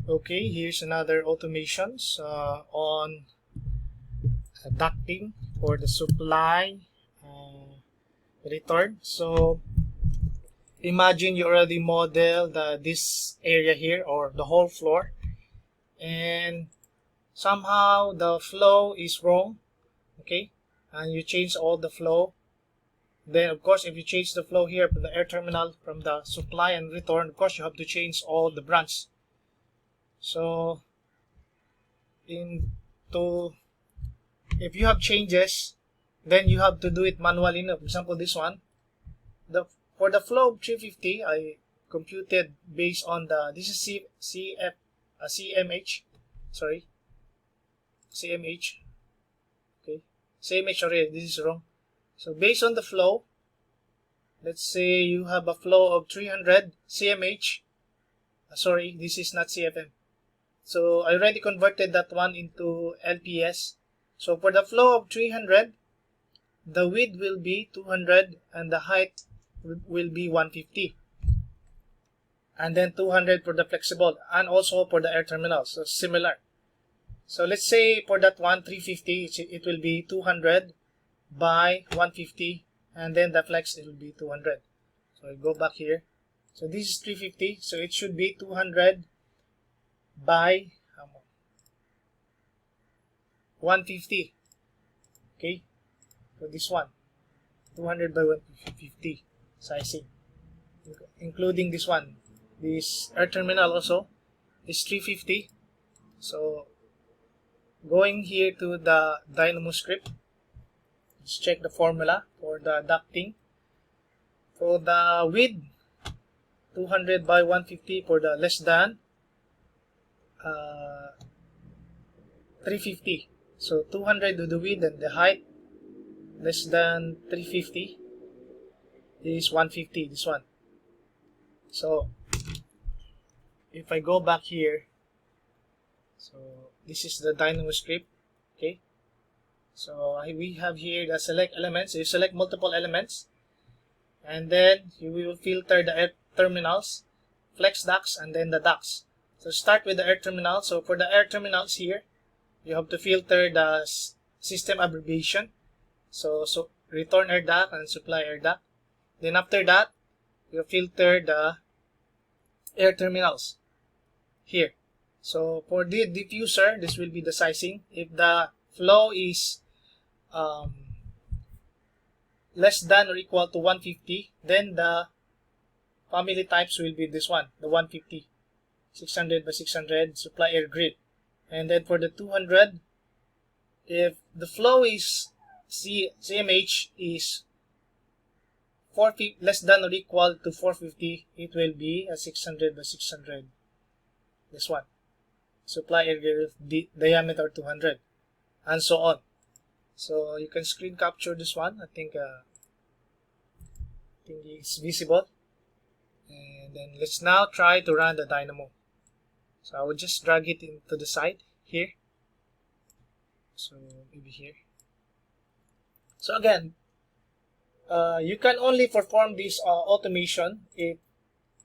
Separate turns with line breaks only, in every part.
Okay, here's another automations on ducting for the supply return. So imagine you already model this area here or the whole floor, and somehow the flow is wrong. Okay, and you change all the flow. Then of course if you change the flow here from the air terminal from the supply and return, of course you have to change all the branch. So if you have changes, then you have to do it manually. For example, this one, for the flow of 350, I computed based on this is CMH, sorry, CMH, okay, CMH, sorry, this is wrong. So based on the flow, let's say you have a flow of 300 CMH, sorry, this is not CFM. So I already converted that one into LPS. So for the flow of 300, the width will be 200 and the height will be 150. And then 200 for the flexible and also for the air terminal. So similar. So let's say for that one, 350, it will be 200 by 150. And then the flex, it will be 200. So I go back here. So this is 350. So it should be 200 by 150. Okay, so this one 200 by 150 sizing, including this one, this air terminal also is 350. So going here to the Dynamo script, let's check the formula for the ducting. For the width, 200 by 150 for the less than 350. So 200 to the width and the height less than 350 is 150, this one. So if I go back here, so this is the Dynamo script. Okay, so we have here the select elements. You select multiple elements, and then you will filter the air terminals, flex ducts, and then the ducts. So start with the air terminal. So for the air terminals here, you have to filter the system abbreviation. So return air duct and supply air duct. Then after that, you filter the air terminals here. So for the diffuser, this will be the sizing. If the flow is less than or equal to 150, then the family types will be this one, the 150, 600 by 600 supply air grid. And then for the 200, if the flow is CMH is 450, less than or equal to 450, it will be a 600 by 600. This one, supply air grid diameter 200, and so on. So you can screen capture this one. I think it's visible. And then let's now try to run the Dynamo. So I will just drag it into the side here. So maybe here. So again, you can only perform this automation if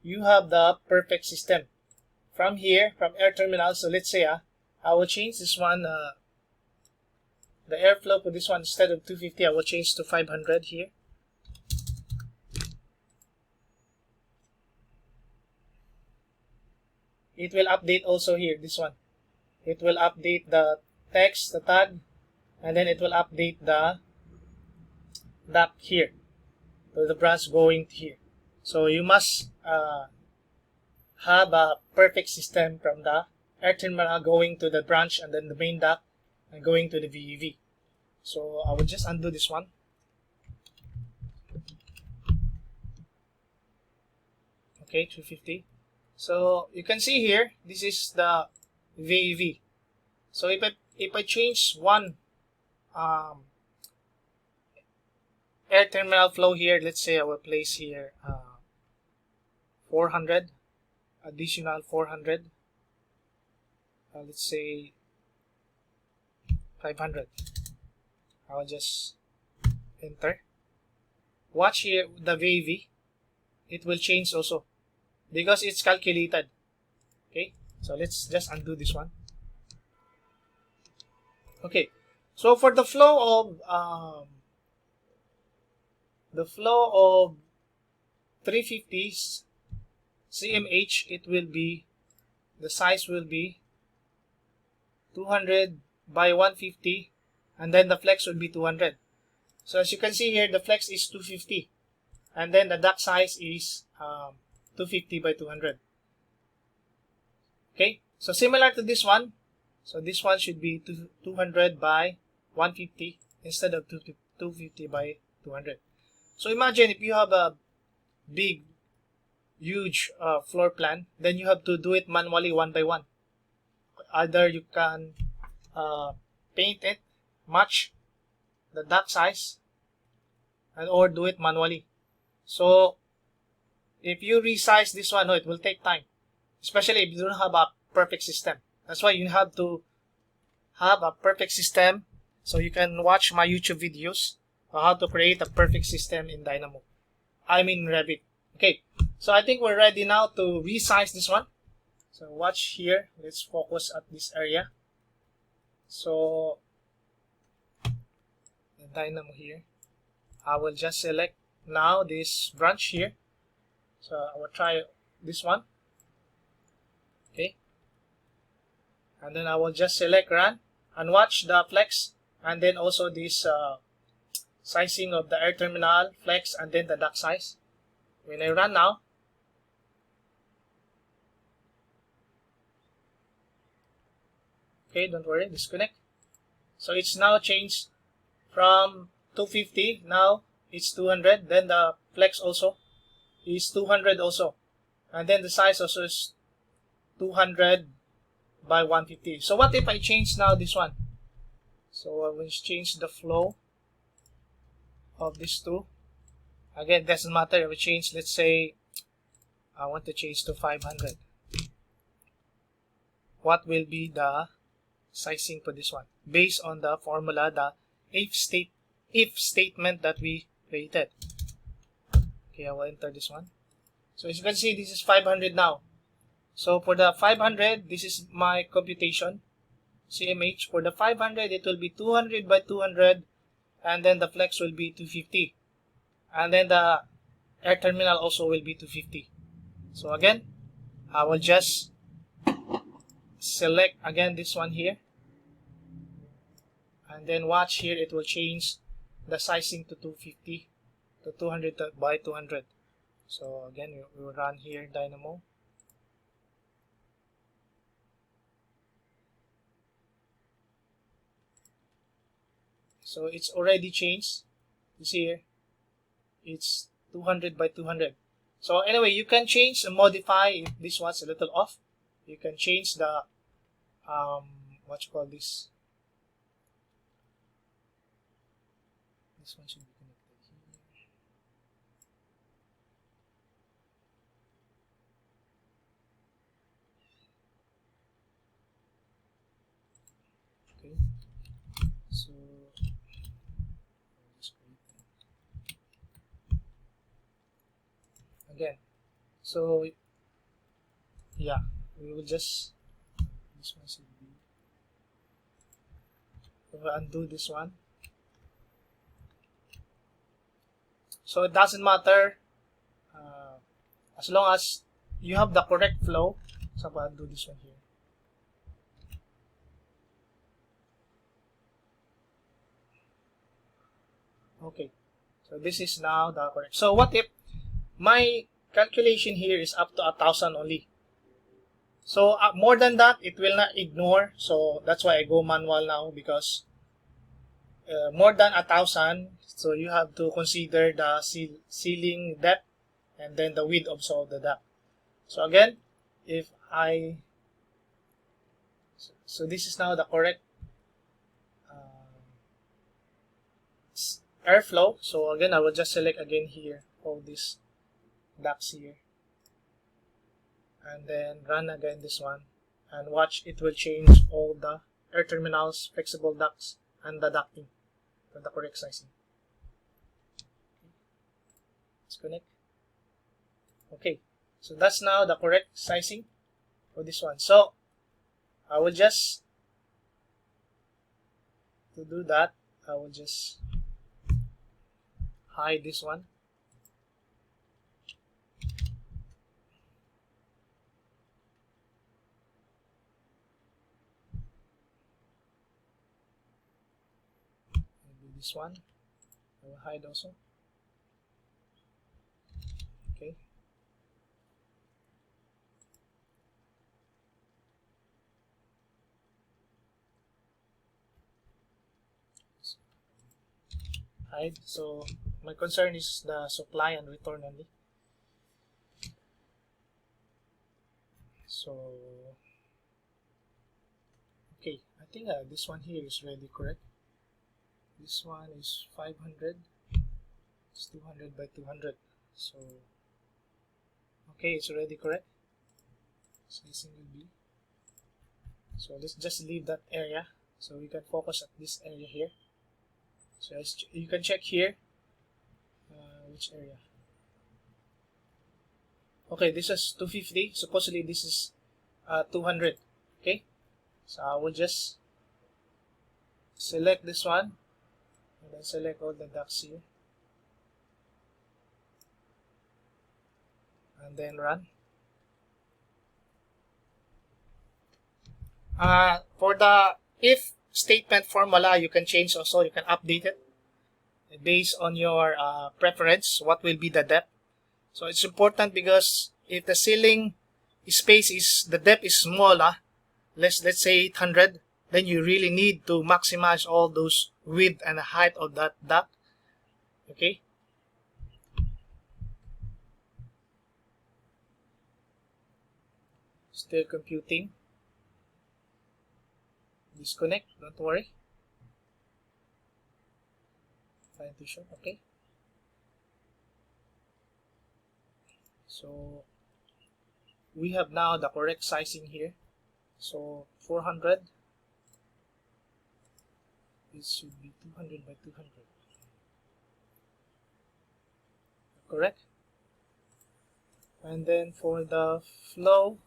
you have the perfect system. From here, from air terminal, so let's say I will change this one, the airflow for this one, instead of 250, I will change to 500 here. It will update also here, this one. It will update the text, the tag, and then it will update the duct here. So the branch going here. So you must have a perfect system from the air terminal going to the branch and then the main duct and going to the VEV. So I will just undo this one. Okay, 250. So you can see here, this is the VEV. So if I change one air terminal flow here, let's say I will place here 400, additional 400, let's say 500. I'll just enter. Watch here the VEV, it will change also because it's calculated. Okay, So let's just undo this one. Okay, so for the flow of 350s CMH, it will be, the size will be 200 by 150, and then the flex will be 200. So as you can see here, the flex is 250, and then the duct size is 250 by 200. Okay, so similar to this one, so this one should be 200 by 150 instead of 250 by 200. So imagine if you have a big, huge floor plan, then you have to do it manually one by one. Either you can paint it, match the duct size, and or do it manually. So if you resize this one, it will take time, especially if you don't have a perfect system. That's why you have to have a perfect system. So you can watch my YouTube videos on how to create a perfect system in Dynamo. I mean Revit. Okay, so I think we're ready now to resize this one. So watch here. Let's focus at this area. So the Dynamo here. I will just select now this branch here. So I will try this one. Okay. And then I will just select run and watch the flex, and then also this sizing of the air terminal, flex, and then the duct size. When I run now, okay, don't worry, disconnect. So it's now changed from 250, now it's 200, then the flex also is 200 also, and then the size also is 200 by 150. So what if I change now this one? So I will change the flow of these two. Again, doesn't matter if I change, let's say I want to change to 500. What will be the sizing for this one? Based on the formula, the if statement that we created. Okay, I will enter this one. So as you can see, this is 500 now. So for the 500, this is my computation, CMH. For the 500, it will be 200 by 200, and then the flex will be 250. And then the air terminal also will be 250. So again, I will just select again this one here. And then watch here, it will change the sizing to 250 to 200 by 200. So again, we will run here Dynamo. So it's already changed. You see here, it's 200 by 200. So anyway, you can change and modify if this one's a little off. You can change the what you call this. This one should be connected here. Okay. So again, so yeah, we will just, this one should be, we will undo this one. So it doesn't matter as long as you have the correct flow. So I'll undo this one here. Okay, so this is now the correct. So what if my calculation here is up to 1,000 only? So more than that, it will not ignore. So that's why I go manual now, because more than 1,000, so you have to consider the ceiling depth and then the width also of the duct. So again, if I, so this is now the correct airflow. So again, I will just select again here all these ducts here, and then run again this one, and watch, it will change all the air terminals, flexible ducts, and the ducting to the correct sizing. Let's connect. Okay, so that's now the correct sizing. for this one. So I will just, to do that, I will just hide this one. Maybe this one I will hide also. Okay. Hide. So my concern is the supply and return only. So okay, I think this one here is really correct. This one is 500. It's 200 by 200. So okay, it's already correct. Spacing will be. So let's just leave that area. So we can focus at this area here. So as you can check here, which area? Okay, this is 250. Supposedly this is 200. Okay, so I will just select this one and then select all the ducts here and then run. For the if statement formula, you can change also. You can update it based on your preference. What will be the depth? So it's important because if the ceiling space is the depth is small, let's say 800, then you really need to maximize all those width and height of that duct. Okay. Still computing. Disconnect, don't worry. Fine to show, okay. So we have now the correct sizing here. So 400, this should be 200 by 200. Correct? And then for the flow,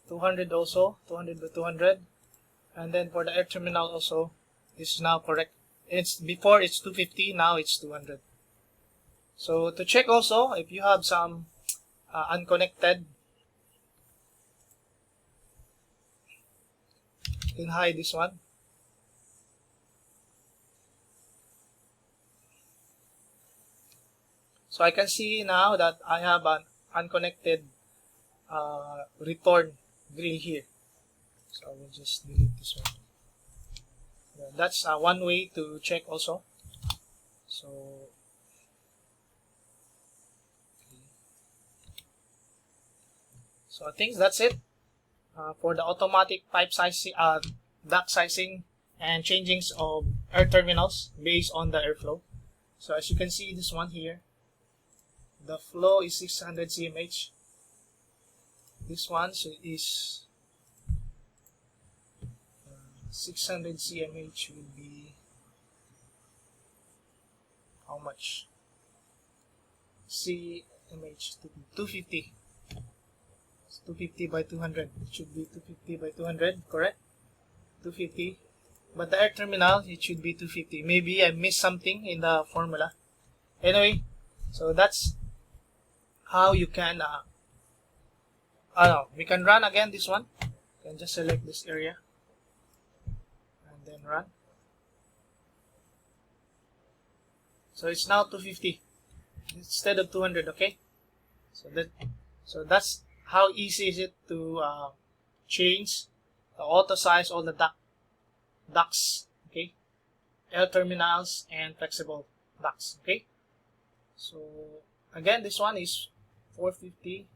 200 also, 200 by 200. And then for the air terminal also, is now correct. It's before it's 250, now it's 200. So to check also, if you have some unconnected, you can hide this one. So I can see now that I have an unconnected return grill here. So I will just delete this one. Yeah, that's one way to check also. So I think that's it for the automatic pipe sizing, duct sizing, and changings of air terminals based on the airflow. So as you can see, this one here, the flow is 600 cmh. This one is 600 cmh will be how much? Cmh 250. It's 250 by 200. It should be 250 by 200, correct? 250. But the air terminal, it should be 250. Maybe I missed something in the formula. Anyway, so that's how you can we can run again this one. You can just select this area and then run. So it's now 250 instead of 200. Okay, so that's how easy is it to change the auto size all the ducts, okay, air terminals and flexible ducts. Okay, so again, this one is 450.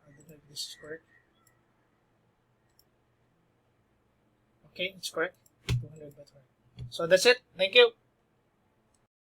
I don't know if this is correct. Okay, it's correct. 200 by 200. So that's it. Thank you.